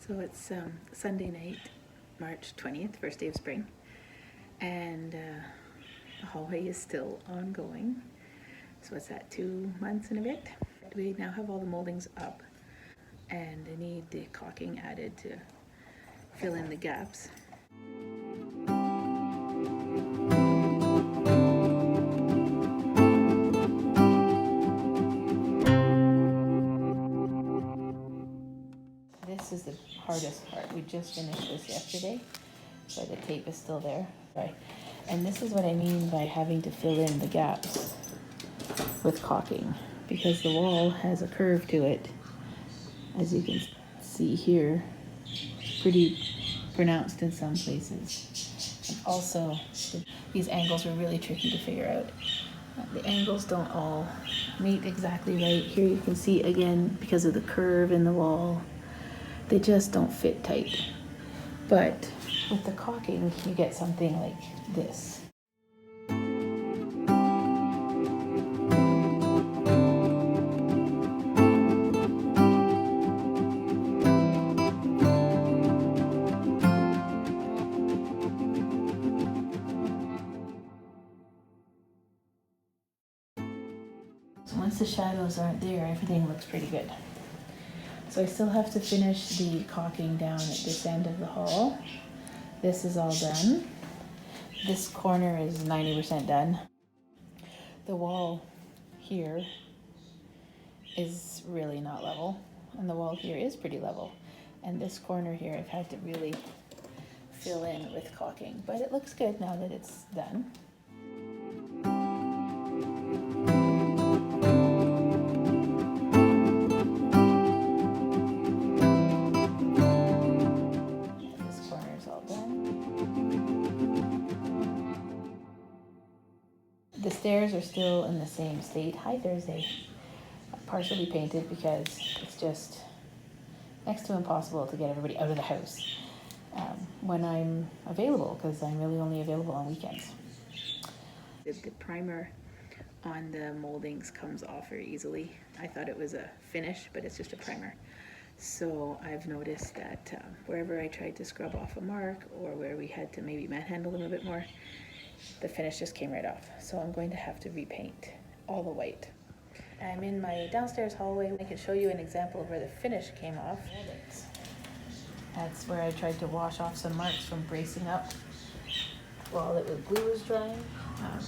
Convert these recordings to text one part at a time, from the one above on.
So it's Sunday night, March 20th, first day of spring, and the hallway is still ongoing. So it's at 2 months and a bit. We now have all the moldings up, and I need the caulking added to fill in the gaps. This is the hardest part. We just finished this yesterday, so the tape is still there. Right. And this is what I mean by having to fill in the gaps with caulking, because the wall has a curve to it, as you can see here, pretty pronounced in some places. And also, these angles were really tricky to figure out. The angles don't all meet exactly right. Here you can see again, because of the curve in the wall, they just don't fit tight. But with the caulking, you get something like this. So once the shadows aren't there, everything looks pretty good. So I still have to finish the caulking down at this end of the hall. This is all done. This corner is 90% done. The wall here is really not level, and the wall here is pretty level. And this corner here I've had to really fill in with caulking, but it looks good now that it's done. The stairs are still in the same state. Hi, Thursday. Partially painted because it's just next to impossible to get everybody out of the house when I'm available, because I'm really only available on weekends. The primer on the moldings comes off very easily. I thought it was a finish, but it's just a primer. So I've noticed that wherever I tried to scrub off a mark, or where we had to maybe manhandle them a bit more, the finish just came right off. So I'm going to have to repaint all the white. I'm in my downstairs hallway. I can show you an example of where the finish came off. That's where I tried to wash off some marks from bracing up while the glue was drying.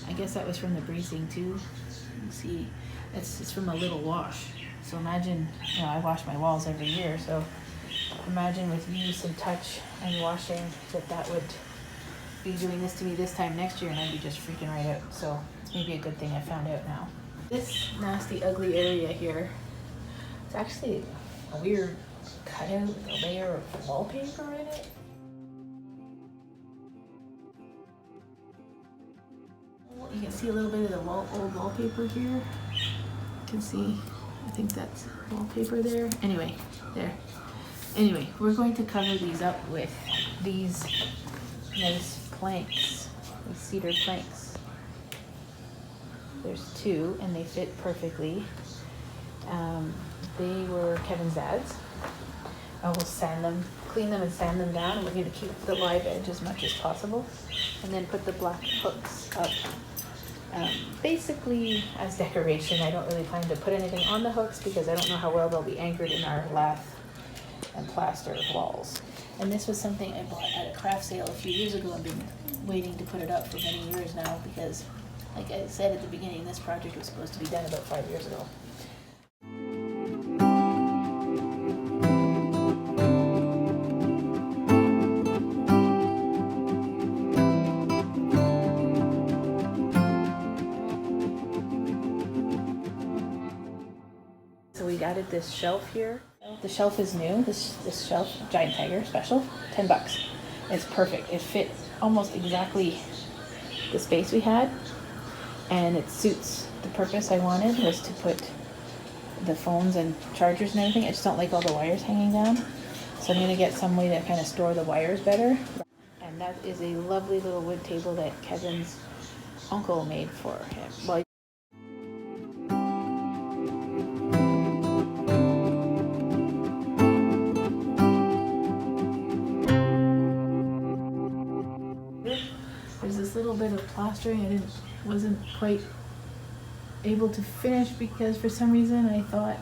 I guess that was from the bracing too. You can see it's from a little wash. So imagine, I wash my walls every year, so imagine with use and touch and washing that would be doing this to me this time next year, and I'd be just freaking right out. So it's maybe a good thing I found out now. This nasty ugly area here, it's actually a weird cutout with a layer of wallpaper in it. You can see a little bit of the old wallpaper here. You can see, I think that's wallpaper there. Anyway, there. Anyway, we're going to cover these up with these nice planks, these cedar planks. There's two, and they fit perfectly. They were Kevin's dad's. I will sand them, clean them and sand them down. We're going to keep the live edge as much as possible, and then put the black hooks up. Basically as decoration. I don't really plan to put anything on the hooks because I don't know how well they'll be anchored in our lath and plaster walls. And this was something I bought at a craft sale a few years ago. I've been waiting to put it up for many years now because, like I said at the beginning, this project was supposed to be done about 5 years ago. So we added this shelf here. The shelf is new. This shelf, Giant Tiger special, $10. It's perfect. It fit almost exactly the space we had, and it suits the purpose I wanted, was to put the phones and chargers and everything. I just don't like all the wires hanging down, so I'm going to get some way to kind of store the wires better. And that is a lovely little wood table that Kevin's uncle made for him. Well, plastering I wasn't quite able to finish because for some reason I thought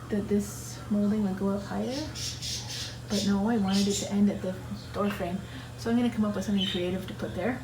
that this molding would go up higher, but no, I wanted it to end at the door frame. So I'm going to come up with something creative to put there.